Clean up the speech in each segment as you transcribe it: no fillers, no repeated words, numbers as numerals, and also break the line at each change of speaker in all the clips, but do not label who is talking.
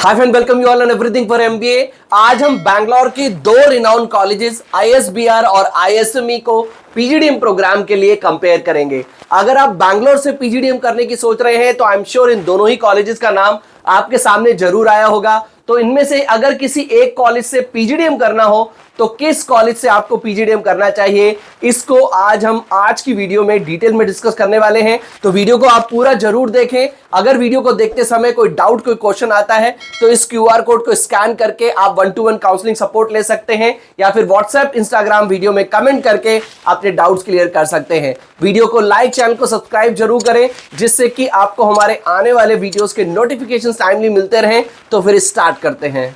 Hi friend, welcome you all on everything for MBA. आज हम बैंगलोर के दो रिनाउंड कॉलेजेस आईएसबीआर और आईएसएमई को पीजीडीएम प्रोग्राम के लिए कंपेयर करेंगे। अगर आप बैंगलोर से पीजीडीएम करने की सोच रहे हैं तो आई एम श्योर इन दोनों ही कॉलेजेस का नाम आपके सामने जरूर आया होगा। तो इनमें से अगर किसी एक कॉलेज से पीजीडीएम करना हो तो किस कॉलेज से आपको पीजीडीएम करना चाहिए, इसको आज हम आज की वीडियो में डिटेल में डिस्कस करने वाले हैं। तो वीडियो को आप पूरा जरूर देखें। अगर वीडियो को देखते समय कोई डाउट, कोई क्वेश्चन आता है तो इस क्यूआर कोड को स्कैन करके आप 1-to-1 काउंसलिंग सपोर्ट ले सकते हैं या फिर व्हाट्सएप, इंस्टाग्राम वीडियो में कमेंट करके अपने डाउट्स क्लियर कर सकते हैं। वीडियो को लाइक, चैनल को सब्सक्राइब जरूर करें जिससे कि आपको हमारे आने वाले वीडियोस के नोटिफिकेशन टाइमली मिलते रहें। तो फिर स्टार्ट करते हैं।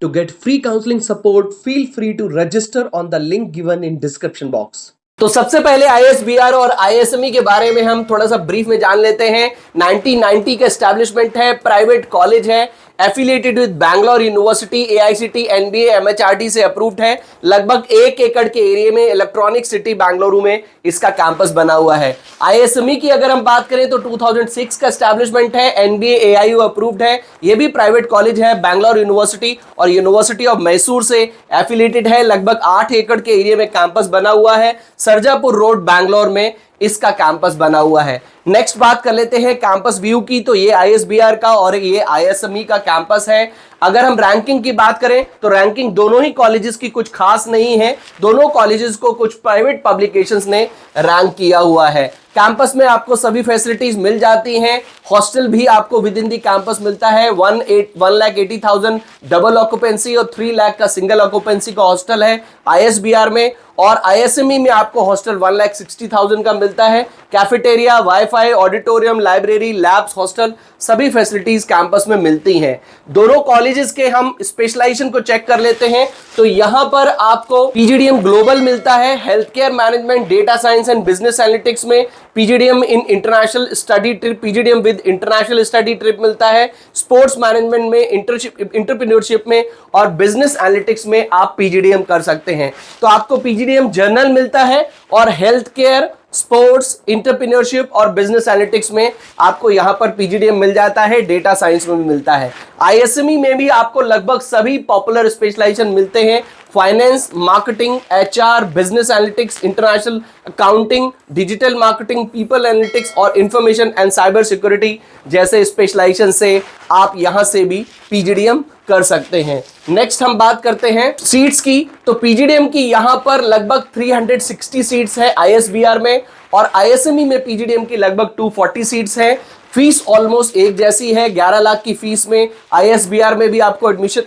To get free counseling support, feel free to register on the link given in description box. तो सबसे पहले आईएसबीआर और आईएसएमई के बारे में हम थोड़ा सा ब्रीफ में जान लेते हैं। 1990 का एस्टैब्लिशमेंट है, प्राइवेट कॉलेज है, affiliated with Bangalore university, AICT, NBA, MHRD से अप्रूव्ड है। लगभग 1 एकड़ के एरिया में इलेक्ट्रॉनिक सिटी बेंगलुरु में इसका कैंपस बना हुआ है। आईएसएमई की अगर हम बात करें तो 2006 का एस्टैब्लिशमेंट है, एनबीए, एआईयू अप्रूव्ड है। ये भी प्राइवेट कॉलेज है, बैंगलोर यूनिवर्सिटी और यूनिवर्सिटी ऑफ मैसूर से एफिलिएटेड है। लगभग 8 एकड़ के एरिया में कैंपस बना हुआ है। सरजापुर रोड बैंगलोर में इसका कैंपस बना हुआ है। नेक्स्ट बात कर लेते हैं कैंपस व्यू की। तो ये आईएसबीआर का और ये आईएसएमई का कैंपस है। अगर हम रैंकिंग की बात करें तो रैंकिंग दोनों ही कॉलेजेस की कुछ खास नहीं है। दोनों कॉलेजेस को कुछ प्राइवेट पब्लिकेशंस ने रैंक किया हुआ है। कैंपस में आपको सभी फैसिलिटीज मिल जाती हैं। हॉस्टल भी आपको विद इन दी कैंपस मिलता है। 1,80,000 डबल ऑक्यूपेंसी और 3 लाख का सिंगल ऑक्यूपेंसी का हॉस्टल है आईएसबीआर में। और आईएसएमई में आपको हॉस्टल 1,60,000 का मिलता है। Cafeteria, wifi, auditorium, library, labs, hostel सभी फैसिलिटीज कैंपस में मिलती हैं। दोनों कॉलेजेस के हम स्पेशलाइजेशन को चेक कर लेते हैं। तो यहां पर आपको पीजीडीएम ग्लोबल मिलता है, health care management, data science and business analytics में PGDM in international study trip, PGDM with international study trip मिलता है। स्पोर्ट्स मैनेजमेंट में, एंटरप्रेन्योरशिप में और बिजनेस एनालिटिक्स में आप पीजीडीएम कर सकते हैं। तो आपको पीजीडीएम जर्नल मिलता है और हेल्थ केयर, स्पोर्ट्स, एंटरप्रेन्योरशिप और बिजनेस एनालिटिक्स में आपको यहां पर पीजीडीएम मिल जाता है। डेटा साइंस में भी मिलता है। आईएसएमई में भी आपको लगभग सभी पॉपुलर स्पेशलाइजेशन मिलते हैं। Finance, marketing, HR, business analytics, international accounting, digital marketing, people analytics और इंफॉर्मेशन एंड साइबर सिक्योरिटी जैसे स्पेशलाइजेशन से आप यहां से भी पीजीडीएम कर सकते हैं। नेक्स्ट हम बात करते हैं सीट्स की। तो पीजीडीएम की यहां पर लगभग 360 सीट्स है आईएसबीआर में और आईएसएमई में पीजीडीएम की लगभग 240 सीट्स है। फीस ऑलमोस्ट एक जैसी है। 11 लाख की फीस में आईएसबीआर में भी आपको एडमिशन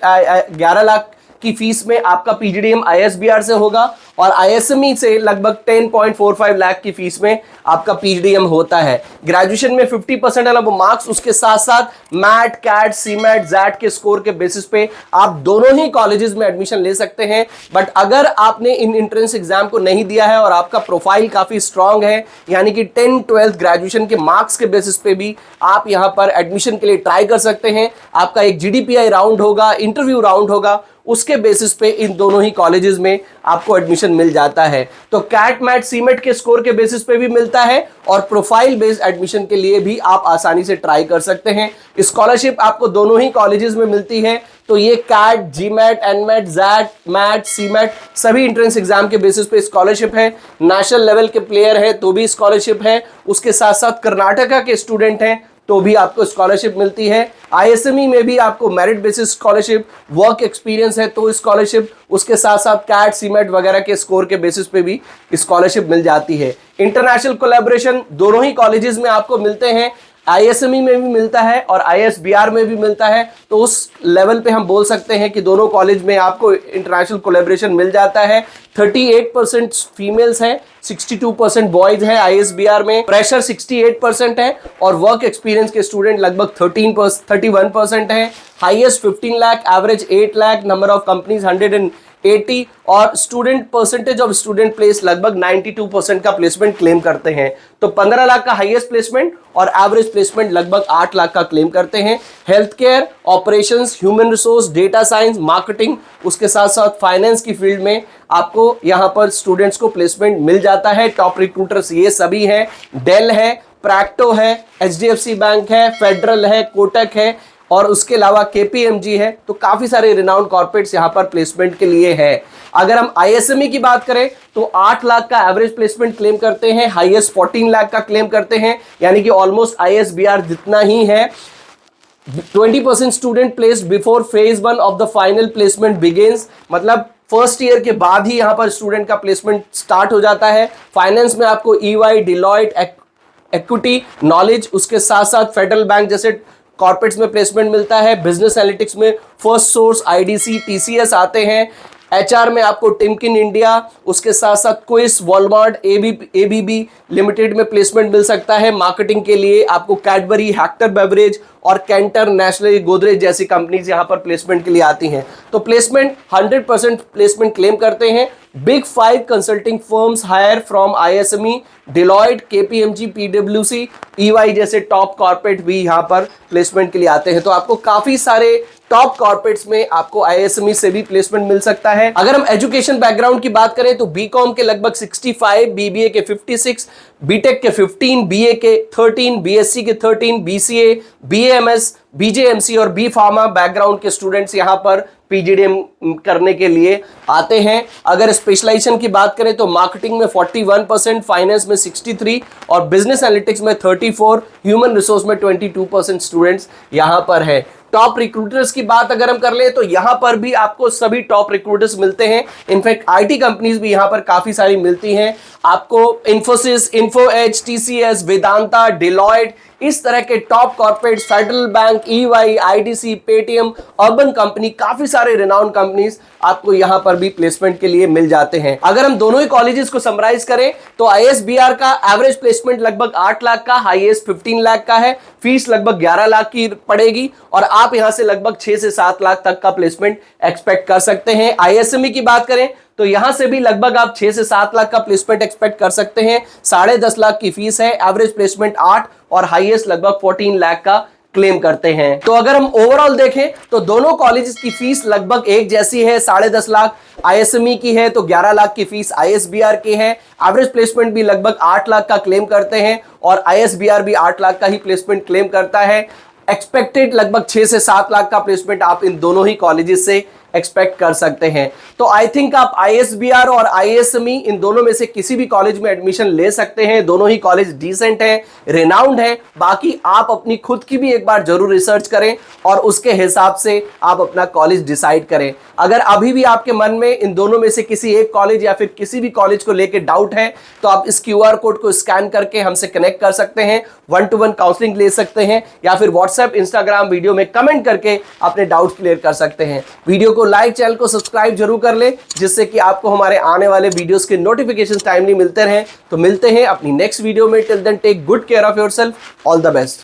11 लाख की फीस में आपका पीजीडीएम आईएसबीआर से होगा और आईएसएमई से लगभग 10.45 लाख की फीस में आपका पीजीडीएम होता है। ग्रेजुएशन में 50% वाला मार्क्स, उसके साथ साथ मैट, कैट, सीमैट, जैट के स्कोर के बेसिस पे आप दोनों ही कॉलेजेस में एडमिशन ले सकते हैं। बट अगर आपने इन एंट्रेंस एग्जाम को नहीं दिया है और आपका प्रोफाइल काफी स्ट्रांग है, यानी कि 10th, 12th ग्रेजुएशन के मार्क्स के बेसिस पे भी आप यहां पर एडमिशन के लिए ट्राई कर सकते हैं। आपका एक जीडीपीआई राउंड होगा, इंटरव्यू राउंड होगा, उसके बेसिस पे इन दोनों ही कॉलेजेस में आपको एडमिशन मिल जाता है। तो कैट, मैट, सीमेट के स्कोर के बेसिस पे भी मिलता है और प्रोफाइल बेस्ड एडमिशन के लिए भी आप आसानी से ट्राई कर सकते हैं। स्कॉलरशिप आपको दोनों ही कॉलेजेस में मिलती है। तो ये CAT, GMAT, NMAT, XAT, MAT, CMAT सभी एंट्रेंस एग्जाम के बेसिस पे स्कॉलरशिप है। नेशनल लेवल के प्लेयर है तो भी स्कॉलरशिप है। उसके साथ साथ कर्नाटका के स्टूडेंट हैं तो भी आपको स्कॉलरशिप मिलती है। आईएसएमई में भी आपको merit basis scholarship, work experience है तो स्कॉलरशिप, उसके साथ साथ कैट, सीमेट वगैरह के स्कोर के बेसिस पे भी स्कॉलरशिप मिल जाती है। इंटरनेशनल कोलैबोरेशन दोनों ही कॉलेजेस में आपको मिलते हैं। आईएसएमई में भी मिलता है और आईएसबीआर में भी मिलता है। तो उस लेवल पे हम बोल सकते हैं कि दोनों कॉलेज में आपको इंटरनेशनल कोलैबोरेशन मिल जाता है। 38% फीमेल्स हैं, 62% बॉयज हैं आईएसबीआर में। प्रेशर 68% है और वर्क एक्सपीरियंस के स्टूडेंट लगभग 31% है। Highest 15 lakh, average 8 lakh, number of companies 80 और student percentage of student place लगभग 92% का प्लेसमेंट क्लेम करते हैं। तो 15 लाख का हाईएस्ट प्लेसमेंट और एवरेज प्लेसमेंट लगभग 8 लाख का क्लेम करते हैं। Health care, operations, human resource, data science, marketing, उसके साथ साथ फाइनेंस की फील्ड में आपको यहां पर स्टूडेंट्स को प्लेसमेंट मिल जाता है। टॉप रिक्रूटर्स ये सभी हैं, डेल है, प्रैक्टो है, एचडीएफसी बैंक है, फेडरल है, कोटक है और उसके अलावा केपीएमजी है। तो काफी सारे रिनाउंड कॉर्पोरेट्स यहां पर प्लेसमेंट के लिए है। अगर हम आईएसएमई की बात करें तो 8 लाख का एवरेज प्लेसमेंट क्लेम करते हैं, हाईएस्ट 14 लाख का क्लेम करते हैं, यानी कि ऑलमोस्ट आईएसबीआर जितना ही है। 20% student placed before phase 1 of the final placement begins, मतलब फर्स्ट ईयर के बाद ही यहां पर स्टूडेंट का प्लेसमेंट स्टार्ट हो जाता है। फाइनेंस में आपको ईवाई, डिलॉयट, इक्विटी, नॉलेज, उसके साथ साथ फेडरल बैंक जैसे कॉर्पोरेट्स में प्लेसमेंट मिलता है। बिजनेस एनालिटिक्स में फर्स्ट सोर्स, आईडीसी, टीसीएस आते हैं। एचआर में आपको टिमकिन इंडिया, उसके साथ साथ क्विस, वॉलमार्ट, एबीबी लिमिटेड में प्लेसमेंट मिल सकता है। मार्केटिंग के लिए आपको कैडबरी, हेक्टर बेवरेज और कैंटर, नेशनल, गोदरेज जैसी कंपनीज यहां पर प्लेसमेंट के लिए आती हैं। तो प्लेसमेंट 100% प्लेसमेंट क्लेम करते हैं। Big 5 consulting firms hire from ISME, Deloitte, KPMG, पीडब्ल्यूसी, ईवाई जैसे टॉप कॉर्पोरेट भी यहां पर प्लेसमेंट के लिए आते हैं। तो आपको काफी सारे टॉप कॉर्पोरेट्स में आपको आईएसएमई से भी प्लेसमेंट मिल सकता है। अगर हम एजुकेशन बैकग्राउंड की बात करें तो बीकॉम के लगभग 65, बीबीए के 56, बीटेक के 15, बीए के 13, बीएससी के 13, बीसीए, बीएएमएस, बीजेएमसी और बी फार्मा बैकग्राउंड के स्टूडेंट्स यहां पर पीजीडीएम करने के लिए आते हैं। अगर स्पेशलाइजेशन की बात करें तो मार्केटिंग में 41%, फाइनेंस में 63 और बिजनेस एनालिटिक्स में 34, ह्यूमन रिसोर्स में 22% स्टूडेंट्स यहां पर है। टॉप रिक्रूटर्स की बात अगर हम कर ले तो यहां पर भी आपको सभी टॉप रिक्रूटर्स मिलते हैं। इनफैक्ट आईटी कंपनीज भी यहां पर काफी सारी मिलती हैं। आपको इन्फोसिस, इन्फोएज, टीसीएस, वेदांता, डिलॉयट, इस तरह के top corporates, federal bank, EY, IDC, Paytm, urban company, काफी सारे रिनाउंड कंपनीज आपको यहां पर भी प्लेसमेंट के लिए मिल जाते हैं। अगर हम दोनों ही कॉलेजेस को समराइज करें तो आईएसबीआर का एवरेज प्लेसमेंट लगभग 8 लाख का, हाईएस्ट 15 लाख का है। फीस लगभग 11 लाख की पड़ेगी और आप यहां से लगभग 6 से 7 लाख तक का प्लेसमेंट एक्सपेक्ट कर सकते हैं। आईएसएमई की बात करें तो यहां से भी लगभग आप 6 से 7 लाख का प्लेसमेंट एक्सपेक्ट कर सकते हैं। 10.5 लाख की फीस है, एवरेज प्लेसमेंट 8 और हाईएस्ट लगभग 14 लाख का क्लेम करते हैं। तो अगर हम ओवरऑल देखें तो दोनों कॉलेजेस की फीस लगभग एक जैसी है। 10.5 लाख आईएसएमई की है तो 11 लाख की फीस आईएसबीआर की है। एवरेज प्लेसमेंट भी लगभग 8 लाख का क्लेम करते हैं और आईएसबीआर भी 8 लाख का ही प्लेसमेंट क्लेम करता है। एक्सपेक्टेड लगभग 6 से 7 लाख का प्लेसमेंट आप इन दोनों ही कॉलेजेस से एक्सपेक्ट कर सकते हैं। तो आई थिंक आप आईएसबीआर और आईएसएमई इन दोनों में से किसी भी कॉलेज में एडमिशन ले सकते हैं। दोनों ही कॉलेज डिसेंट हैं, रिनाउंड है। बाकी आप अपनी खुद की भी एक बार जरूर रिसर्च करें और उसके हिसाब से आप अपना कॉलेज डिसाइड करें। अगर अभी भी आपके मन में इन दोनों में से किसी एक कॉलेज या फिर किसी भी कॉलेज को लेकर डाउट है तो आप इस क्यूआर कोड को स्कैन करके हमसे कनेक्ट कर सकते हैं, 1-to-1 काउंसलिंग ले सकते हैं या फिर व्हाट्सएप, इंस्टाग्राम वीडियो में कमेंट करके अपने डाउट क्लियर कर सकते हैं। वीडियो को लाइक, चैनल को सब्सक्राइब जरूर कर ले जिससे कि आपको हमारे आने वाले वीडियोस के नोटिफिकेशन टाइमली मिलते रहें। तो मिलते हैं अपनी नेक्स्ट वीडियो में। Till then take good care of yourself. All the best.